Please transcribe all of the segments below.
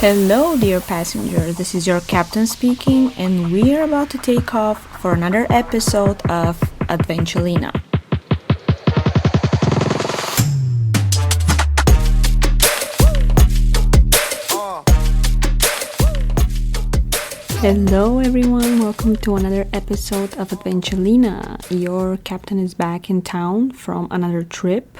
Hello, dear passenger. This is your captain speaking, and we are about to take off for another episode of Adventulina. Hello, everyone. Welcome to another episode of Adventulina. Your captain is back in town from another trip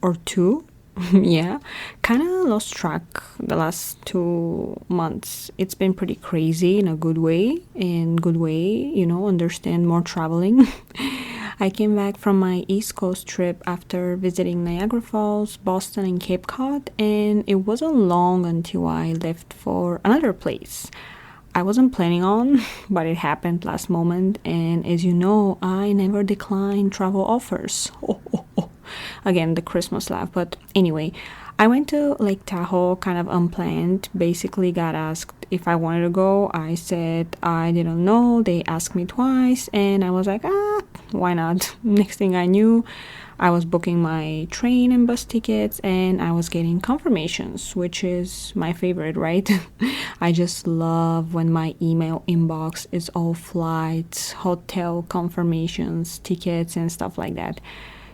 or two. Yeah, kind of lost track the last 2 months. It's been pretty crazy in a good way. Understand more traveling. I came back from my East Coast trip after visiting Niagara Falls, Boston, and Cape Cod, and it wasn't long until I left for another place I wasn't planning on, but it happened last moment. And as you know, I never decline travel offers. Again, the Christmas laugh. But anyway, I went to Lake Tahoe kind of unplanned. Basically, got asked if I wanted to go. I said I didn't know. They asked me twice, and I was like, why not? Next thing I knew, I was booking my train and bus tickets, and I was getting confirmations, which is my favorite, right? I just love when my email inbox is all flights, hotel confirmations, tickets, and stuff like that.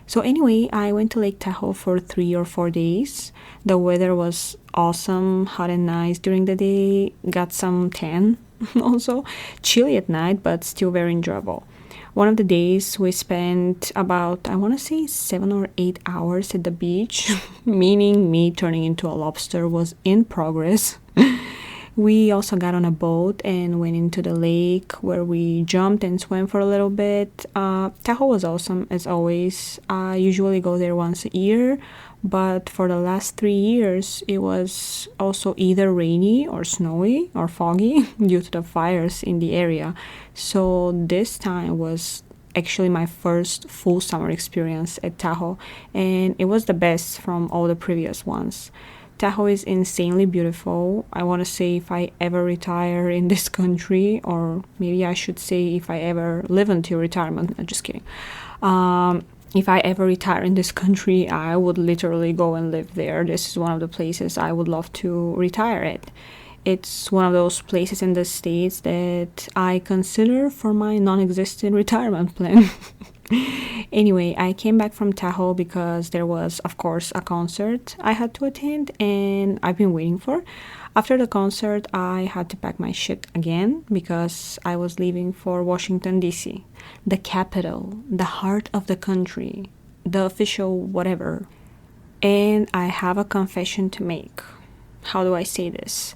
So anyway, I went to Lake Tahoe for 3 or 4 days. The weather was awesome, hot and nice during the day. Got some tan also. Chilly at night, but still very enjoyable. One of the days we spent about, I want to say 7 or 8 hours at the beach, meaning me turning into a lobster was in progress. We also got on a boat and went into the lake where we jumped and swam for a little bit. Tahoe was awesome as always. I usually go there once a year, but for the last 3 years it was also either rainy or snowy or foggy due to the fires in the area. So this time was actually my first full summer experience at Tahoe, and it was the best from all the previous ones. Tahoe is insanely beautiful. I want to say if I ever retire in this country, or maybe I should say if I ever live until retirement. I'm just kidding. If I ever retire in this country, I would literally go and live there. This is one of the places I would love to retire at. It's one of those places in the States that I consider for my non-existent retirement plan. Anyway, I came back from Tahoe because there was, of course, a concert I had to attend and I've been waiting for. After the concert, I had to pack my shit again because I was leaving for Washington, D.C., the capital, the heart of the country, the official whatever. And I have a confession to make. How do I say this?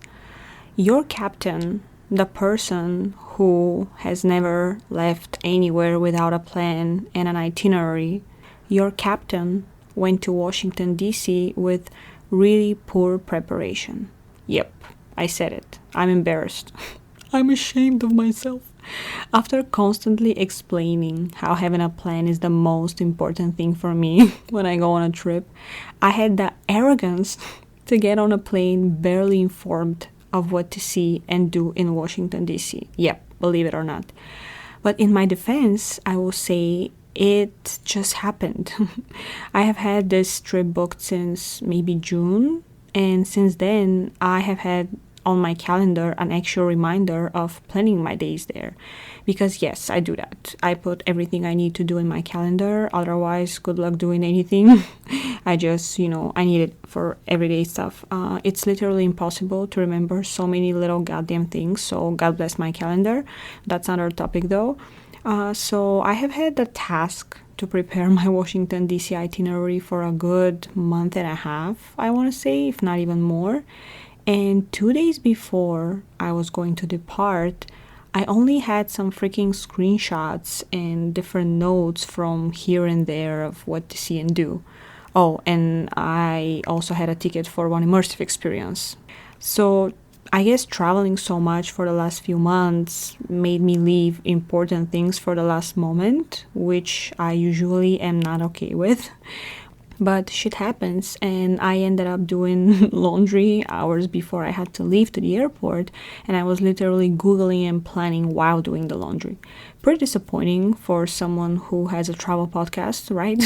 Your captain, the person who has never left anywhere without a plan and an itinerary, your captain went to Washington, D.C. with really poor preparation. Yep, I said it. I'm embarrassed. I'm ashamed of myself. After constantly explaining how having a plan is the most important thing for me when I go on a trip, I had the arrogance to get on a plane barely informed of what to see and do in Washington, D.C. Yep, believe it or not. But in my defense, I will say it just happened. I have had this trip booked since maybe June, and since then, I have had on my calendar an actual reminder of planning my days there. Because yes, I do that. I put everything I need to do in my calendar, otherwise good luck doing anything. I just, I need it for everyday stuff. It's literally impossible to remember so many little goddamn things, so God bless my calendar. That's another topic though. So I have had the task to prepare my Washington DC itinerary for a good month and a half, I want to say, if not even more. And 2 days before I was going to depart, I only had some freaking screenshots and different notes from here and there of what to see and do. Oh, and I also had a ticket for one immersive experience. So I guess traveling so much for the last few months made me leave important things for the last moment, which I usually am not okay with. But shit happens, and I ended up doing laundry hours before I had to leave to the airport, and I was literally Googling and planning while doing the laundry. Pretty disappointing for someone who has a travel podcast, right?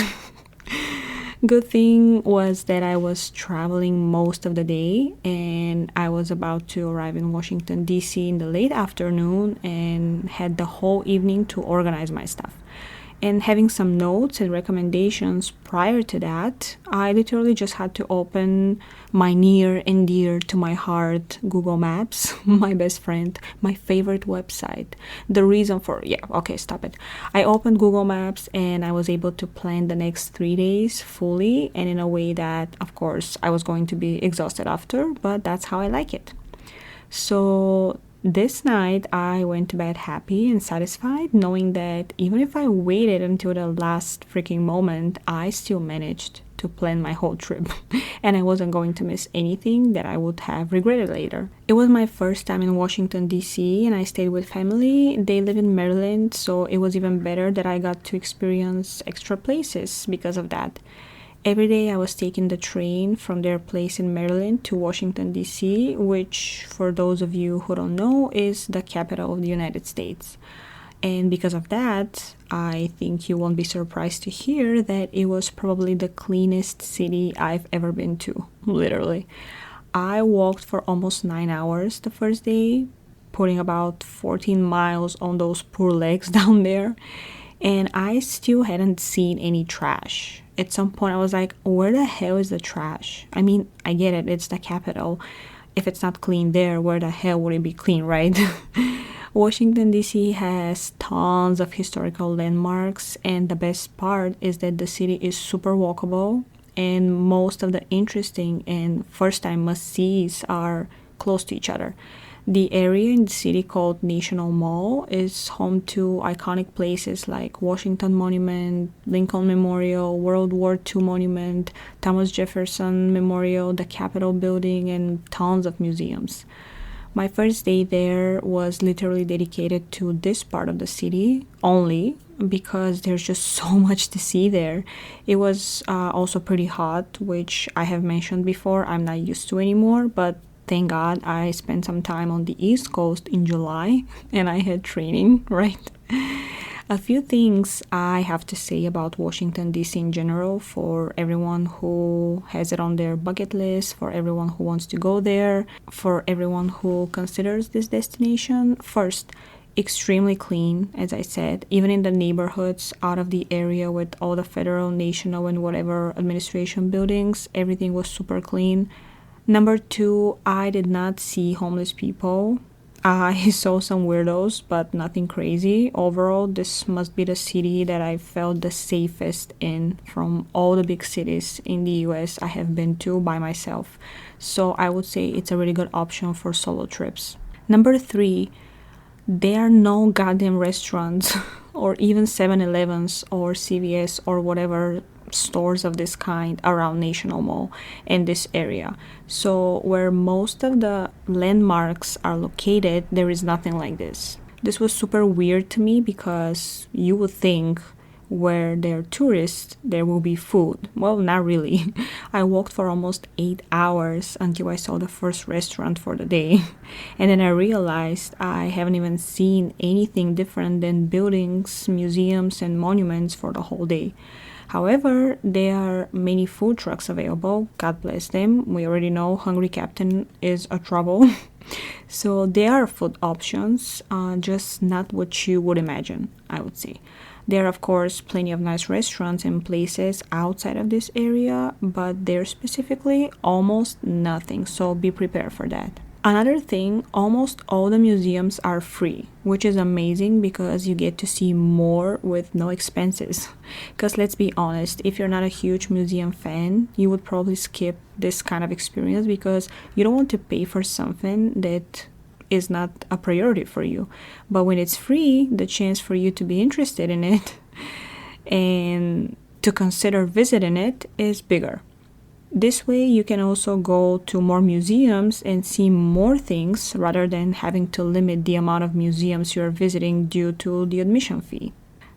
Good thing was that I was traveling most of the day and I was about to arrive in Washington, D.C. in the late afternoon and had the whole evening to organize my stuff. And having some notes and recommendations prior to that, I literally just had to open my near and dear to my heart Google Maps, my best friend, my favorite website. The reason for, yeah, okay, stop it. I opened Google Maps and I was able to plan the next 3 days fully and in a way that, of course, I was going to be exhausted after, but that's how I like it. So this night, I went to bed happy and satisfied, knowing that even if I waited until the last freaking moment, I still managed to plan my whole trip and I wasn't going to miss anything that I would have regretted later. It was my first time in Washington, D.C., and I stayed with family. They live in Maryland, so it was even better that I got to experience extra places because of that. Every day I was taking the train from their place in Maryland to Washington, D.C., which, for those of you who don't know, is the capital of the United States. And because of that, I think you won't be surprised to hear that it was probably the cleanest city I've ever been to, literally. I walked for almost 9 hours the first day, putting about 14 miles on those poor legs down there, and I still hadn't seen any trash. At some point I was like, where the hell is the trash? I mean, I get it, it's the capital. If it's not clean there, where the hell would it be clean, right? Washington, D.C. has tons of historical landmarks, and the best part is that the city is super walkable, and most of the interesting and first-time must-sees are close to each other. The area in the city called National Mall is home to iconic places like Washington Monument, Lincoln Memorial, World War II Monument, Thomas Jefferson Memorial, the Capitol Building, and tons of museums. My first day there was literally dedicated to this part of the city only because there's just so much to see there. It was also pretty hot, which I have mentioned before I'm not used to anymore, but thank God I spent some time on the East Coast in July and I had training, right? A few things I have to say about Washington, D.C. in general for everyone who has it on their bucket list, for everyone who wants to go there, for everyone who considers this destination. First, extremely clean, as I said, even in the neighborhoods out of the area with all the federal, national, and whatever administration buildings, everything was super clean. Number two, I did not see homeless people. I saw some weirdos, but nothing crazy. Overall, this must be the city that I felt the safest in from all the big cities in the US I have been to by myself. So I would say it's a really good option for solo trips. Number three, there are no goddamn restaurants or even 7-Elevens or CVS or whatever stores of this kind around National Mall in this area. So where most of the landmarks are located, there is nothing like this. This was super weird to me because you would think where there are tourists, there will be food. Well, not really. I walked for almost 8 hours until I saw the first restaurant for the day. And then I realized I haven't even seen anything different than buildings, museums, and monuments for the whole day. However, there are many food trucks available. God bless them. We already know Hungry Captain is a trouble. So there are food options, just not what you would imagine, I would say. There are, of course, plenty of nice restaurants and places outside of this area, but there's specifically almost nothing, so be prepared for that. Another thing, almost all the museums are free, which is amazing because you get to see more with no expenses. Because let's be honest, if you're not a huge museum fan, you would probably skip this kind of experience because you don't want to pay for something that is not a priority for you. But when it's free, the chance for you to be interested in it and to consider visiting it is bigger. This way you can also go to more museums and see more things rather than having to limit the amount of museums you're visiting due to the admission fee.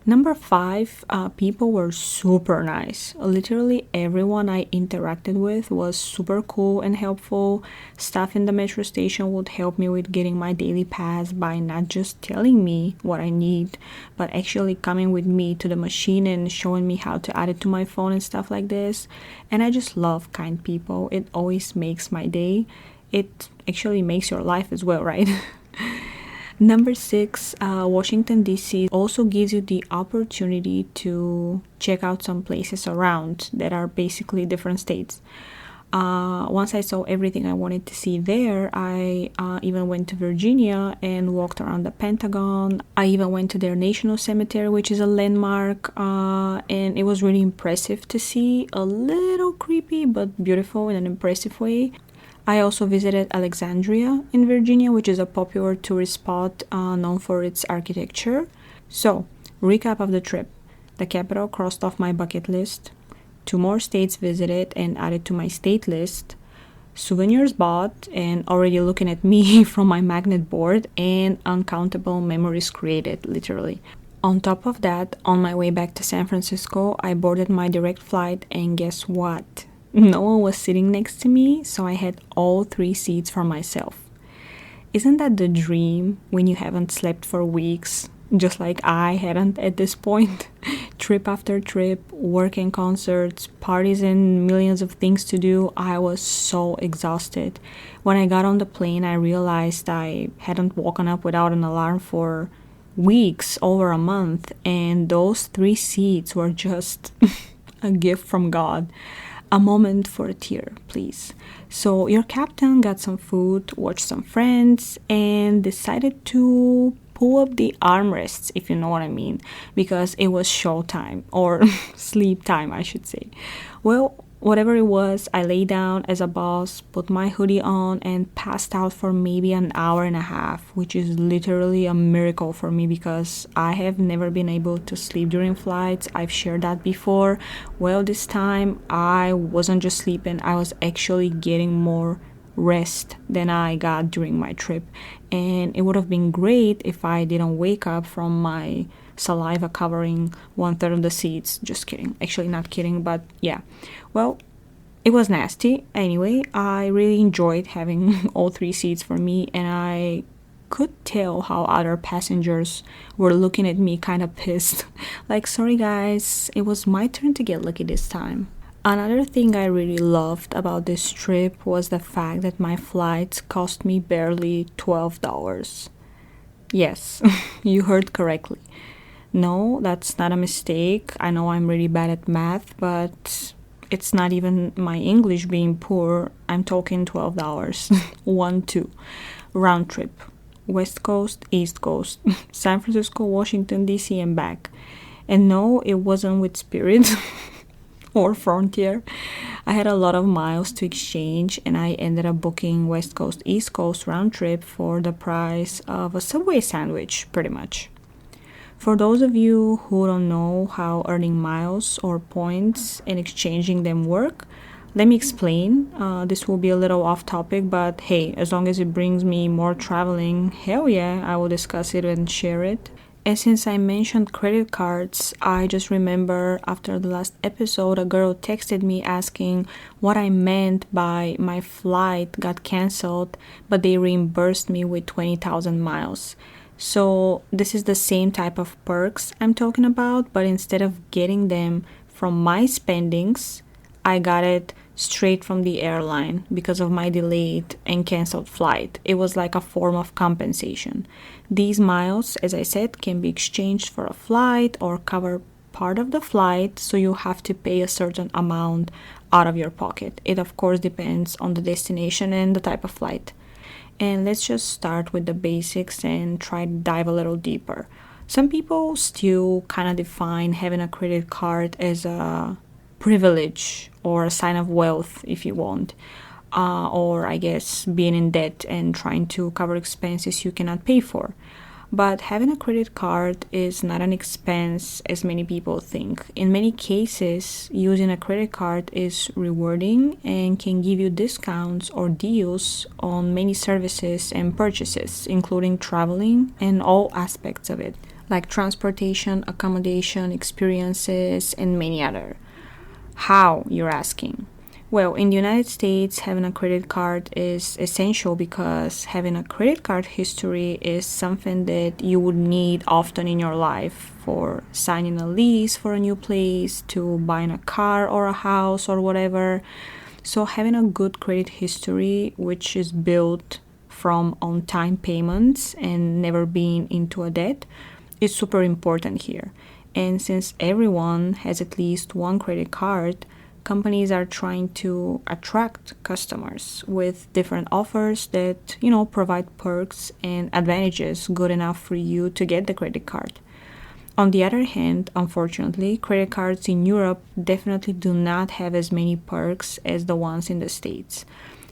Number five, people were super nice. Literally everyone I interacted with was super cool and helpful. Staff in the metro station would help me with getting my daily pass by not just telling me what I need, but actually coming with me to the machine and showing me how to add it to my phone and stuff like this. And I just love kind people. It always makes my day. It actually makes your life as well, right? Number six, Washington, D.C. also gives you the opportunity to check out some places around that are basically different states. Once I saw everything I wanted to see there, I even went to Virginia and walked around the Pentagon. I even went to their National Cemetery, which is a landmark, and it was really impressive to see. A little creepy, but beautiful in an impressive way. I also visited Alexandria in Virginia, which is a popular tourist spot known for its architecture. So, recap of the trip. The capital crossed off my bucket list. 2 more states visited and added to my state list. Souvenirs bought and already looking at me from my magnet board, and uncountable memories created, literally. On top of that, on my way back to San Francisco, I boarded my direct flight, and guess what? No one was sitting next to me, so I had all 3 seats for myself. Isn't that the dream when you haven't slept for weeks? Just like I hadn't at this point. Trip after trip, work and concerts, parties, and millions of things to do. I was so exhausted. When I got on the plane, I realized I hadn't woken up without an alarm for weeks, over a month, and those 3 seats were just a gift from God. A moment for a tear, please. So your captain got some food, watched some friends, and decided to pull up the armrests, if you know what I mean, because it was show time, or sleep time, I should say. Well, whatever it was, I lay down as a boss, put my hoodie on, and passed out for maybe an hour and a half, which is literally a miracle for me because I have never been able to sleep during flights. I've shared that before. Well, this time I wasn't just sleeping, I was actually getting more rest than I got during my trip. And it would have been great if I didn't wake up from my saliva covering 1/3 of the seats. Just kidding. Actually, not kidding, but yeah. Well, it was nasty. Anyway, I really enjoyed having all 3 seats for me, and I could tell how other passengers were looking at me kind of pissed. Like, sorry guys, it was my turn to get lucky this time. Another thing I really loved about this trip was the fact that my flights cost me barely $12. Yes, you heard correctly. No, that's not a mistake. I know I'm really bad at math, but it's not even my English being poor. I'm talking $12. 1-2. Round trip. West Coast, East Coast. San Francisco, Washington, D.C. and back. And no, it wasn't with Spirit or Frontier. I had a lot of miles to exchange, and I ended up booking West Coast, East Coast round trip for the price of a Subway sandwich, pretty much. For those of you who don't know how earning miles or points and exchanging them work, let me explain. This will be a little off topic, but hey, as long as it brings me more traveling, hell yeah, I will discuss it and share it. And since I mentioned credit cards, I just remember after the last episode, a girl texted me asking what I meant by my flight got canceled, but they reimbursed me with 20,000 miles. So this is the same type of perks I'm talking about, but instead of getting them from my spendings, I got it straight from the airline because of my delayed and canceled flight. It was like a form of compensation. These miles, as I said, can be exchanged for a flight or cover part of the flight, so you have to pay a certain amount out of your pocket. It of course depends on the destination and the type of flight. And let's just start with the basics and try to dive a little deeper. Some people still kind of define having a credit card as a privilege or a sign of wealth, if you want, or I guess being in debt and trying to cover expenses you cannot pay for. But having a credit card is not an expense as many people think. In many cases, using a credit card is rewarding and can give you discounts or deals on many services and purchases, including traveling and all aspects of it. like transportation, accommodation, experiences, and many other. How, you're asking? Well, in the United States, having a credit card is essential because having a credit card history is something that you would need often in your life for signing a lease for a new place, to buying a car or a house or whatever. So, having a good credit history, which is built from on time payments and never being into a debt, is super important here. And since everyone has at least one credit card, companies are trying to attract customers with different offers that, provide perks and advantages good enough for you to get the credit card. On the other hand, unfortunately, credit cards in Europe definitely do not have as many perks as the ones in the States.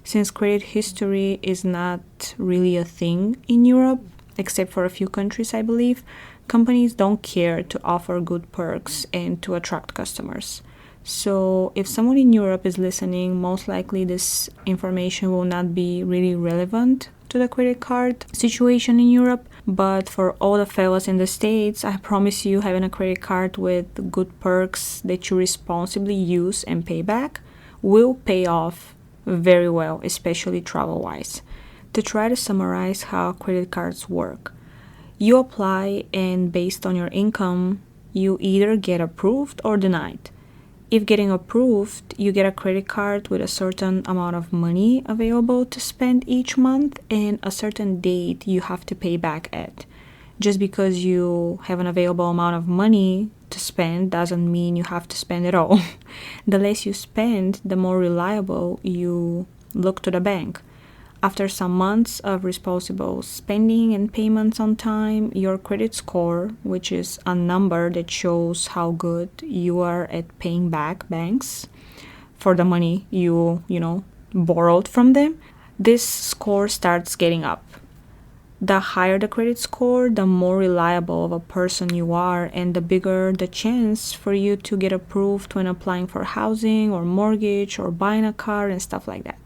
Since credit history is not really a thing in Europe, except for a few countries, I believe, companies don't care to offer good perks and to attract customers. So, if someone in Europe is listening, most likely this information will not be really relevant to the credit card situation in Europe. But for all the fellas in the States, I promise you, having a credit card with good perks that you responsibly use and pay back will pay off very well, especially travel wise. To try to summarize how credit cards work, you apply, and based on your income, you either get approved or denied. If getting approved, you get a credit card with a certain amount of money available to spend each month and a certain date you have to pay back at. Just because you have an available amount of money to spend doesn't mean you have to spend it all. The less you spend, the more reliable you look to the bank. After some months of responsible spending and payments on time, your credit score, which is a number that shows how good you are at paying back banks for the money you borrowed from them, this score starts getting up. The higher the credit score, the more reliable of a person you are, and the bigger the chance for you to get approved when applying for housing or mortgage or buying a car and stuff like that.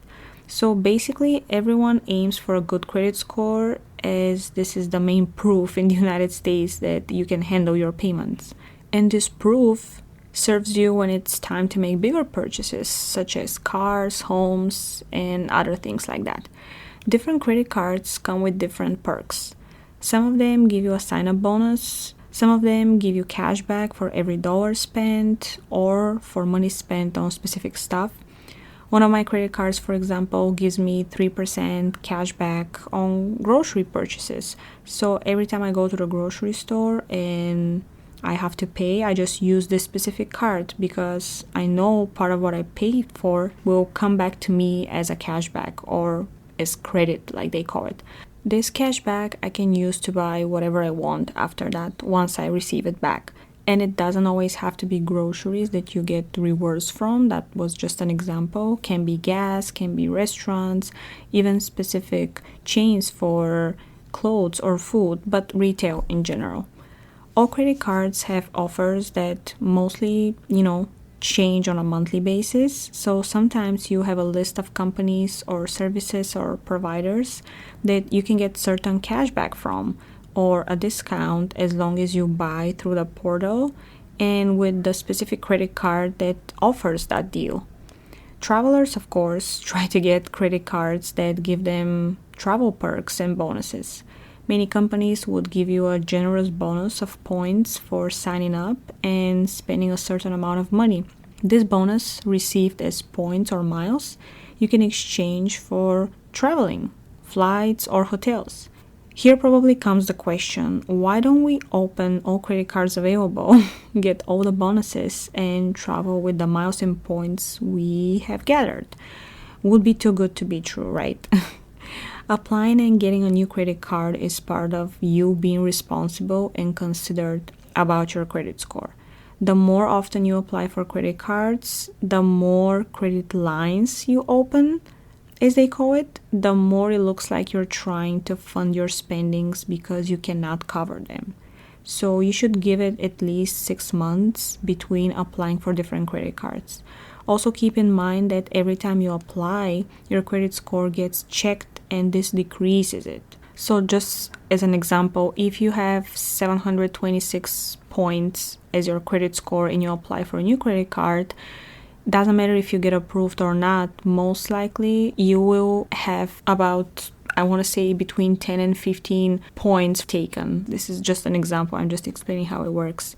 So basically, everyone aims for a good credit score, as this is the main proof in the United States that you can handle your payments. And this proof serves you when it's time to make bigger purchases, such as cars, homes, and other things like that. Different credit cards come with different perks. Some of them give you a sign-up bonus. Some of them give you cash back for every dollar spent or for money spent on specific stuff. One of my credit cards, for example, gives me 3% cash back on grocery purchases. So every time I go to the grocery store and I have to pay, I just use this specific card because I know part of what I paid for will come back to me as a cashback or as credit, like they call it. This cashback I can use to buy whatever I want after that once I receive it back. And it doesn't always have to be groceries that you get rewards from. That was just an example. Can be gas, can be restaurants, even specific chains for clothes or food, but retail in general. All credit cards have offers that mostly, change on a monthly basis. So sometimes you have a list of companies or services or providers that you can get certain cashback from, or a discount as long as you buy through the portal and with the specific credit card that offers that deal. Travelers, of course, try to get credit cards that give them travel perks and bonuses. Many companies would give you a generous bonus of points for signing up and spending a certain amount of money. This bonus, received as points or miles, you can exchange for traveling, flights, or hotels. Here probably comes the question, why don't we open all credit cards available, get all the bonuses, and travel with the miles and points we have gathered? Would be too good to be true, right? Applying and getting a new credit card is part of you being responsible and considered about your credit score. The more often you apply for credit cards, the more credit lines you open, as they call it, the more it looks like you're trying to fund your spendings because you cannot cover them. So you should give it at least 6 months between applying for different credit cards. Also keep in mind that every time you apply, your credit score gets checked and this decreases it. So just as an example, if you have 726 points as your credit score and you apply for a new credit card, doesn't matter if you get approved or not, most likely you will have about, I want to say, between 10 and 15 points taken. This is just an example. I'm just explaining how it works.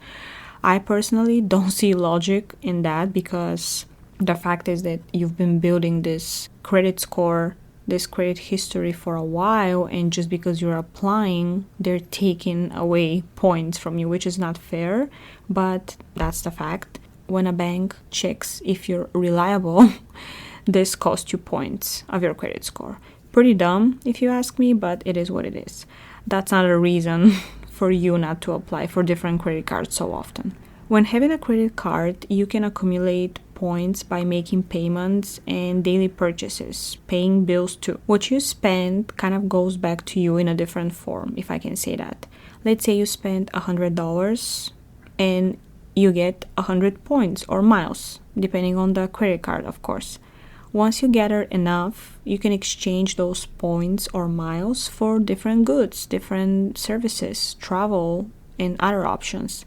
I personally don't see logic in that, because the fact is that you've been building this credit score, this credit history for a while, and just because you're applying, they're taking away points from you, which is not fair, but that's the fact. When a bank checks if you're reliable, this costs you points of your credit score. Pretty dumb if you ask me, but it is what it is. That's not a reason for you not to apply for different credit cards so often. When having a credit card, you can accumulate points by making payments and daily purchases, paying bills too. What you spend kind of goes back to you in a different form, if I can say that. Let's say you spend $100 and you get 100 points or miles, depending on the credit card, of course. Once you gather enough, you can exchange those points or miles for different goods, different services, travel, and other options.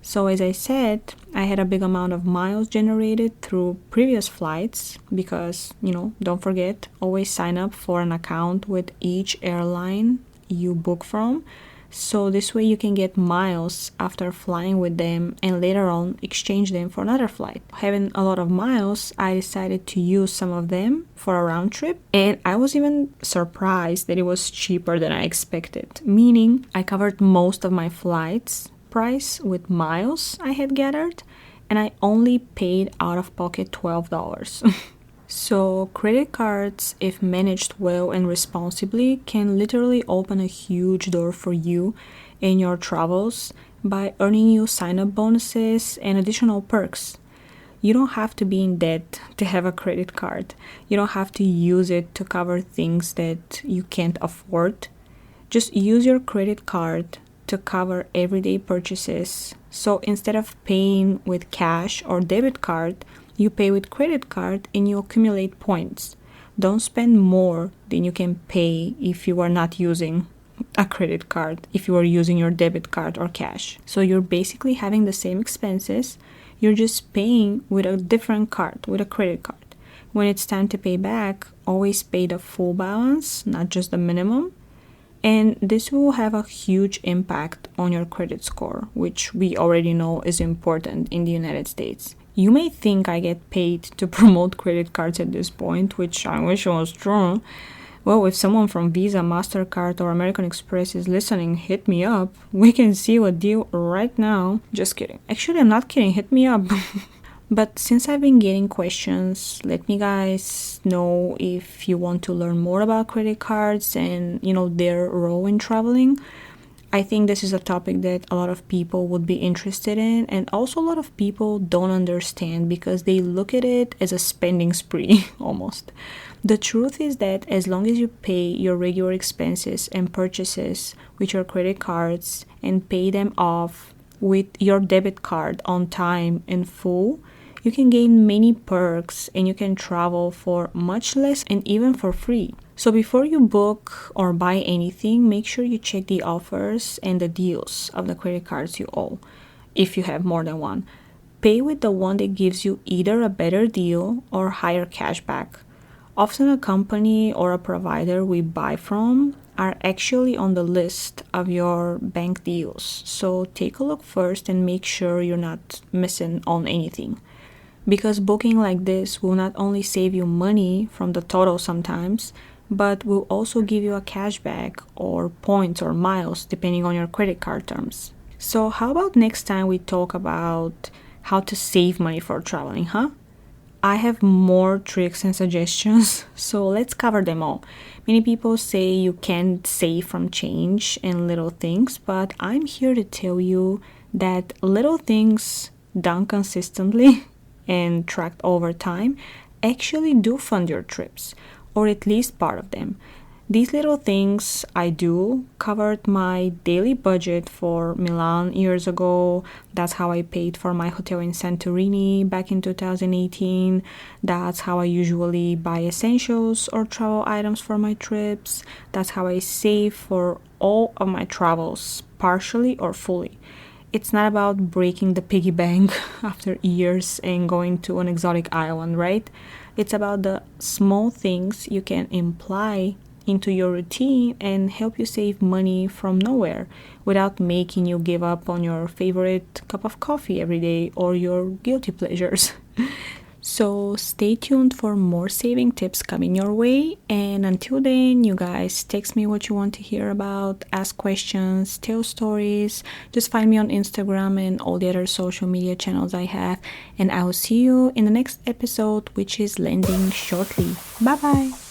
So as I said, I had a big amount of miles generated through previous flights because, don't forget, always sign up for an account with each airline you book from. So this way you can get miles after flying with them and later on exchange them for another flight. Having a lot of miles, I decided to use some of them for a round trip, and I was even surprised that it was cheaper than I expected, meaning I covered most of my flights price with miles I had gathered, and I only paid out of pocket $12. So credit cards, if managed well and responsibly, can literally open a huge door for you in your travels by earning you sign-up bonuses and additional perks. You don't have to be in debt to have a credit card. You don't have to use it to cover things that you can't afford. Just use your credit card to cover everyday purchases. So instead of paying with cash or debit card, you pay with credit card and you accumulate points. Don't spend more than you can pay if you are not using a credit card, if you are using your debit card or cash. So you're basically having the same expenses, you're just paying with a different card, with a credit card. When it's time to pay back, always pay the full balance, not just the minimum. And this will have a huge impact on your credit score, which we already know is important in the United States. You may think I get paid to promote credit cards at this point, which I wish was true. Well, if someone from Visa, MasterCard, or American Express is listening, hit me up. We can seal a deal right now. Just kidding. Actually, I'm not kidding. Hit me up. But since I've been getting questions, let me guys know if you want to learn more about credit cards and, their role in traveling. I think this is a topic that a lot of people would be interested in, and also a lot of people don't understand because they look at it as a spending spree almost. The truth is that as long as you pay your regular expenses and purchases with your credit cards and pay them off with your debit card on time in full, you can gain many perks and you can travel for much less and even for free. So before you book or buy anything, make sure you check the offers and the deals of the credit cards you owe, if you have more than one. Pay with the one that gives you either a better deal or higher cashback. Often a company or a provider we buy from are actually on the list of your bank deals. So take a look first and make sure you're not missing on anything. Because booking like this will not only save you money from the total sometimes, but will also give you a cashback or points or miles depending on your credit card terms. So how about next time we talk about how to save money for traveling, huh? I have more tricks and suggestions, so let's cover them all. Many people say you can't save from change and little things, but I'm here to tell you that little things done consistently and tracked over time actually do fund your trips, or at least part of them. These little things I do covered my daily budget for Milan years ago. That's how I paid for my hotel in Santorini back in 2018. That's how I usually buy essentials or travel items for my trips. That's how I save for all of my travels, partially or fully. It's not about breaking the piggy bank after years and going to an exotic island, right? It's about the small things you can imply into your routine and help you save money from nowhere without making you give up on your favorite cup of coffee every day or your guilty pleasures. So stay tuned for more saving tips coming your way. And until then, you guys text me what you want to hear about, ask questions, tell stories. Just find me on Instagram and all the other social media channels I have. And I will see you in the next episode, which is landing shortly. Bye bye.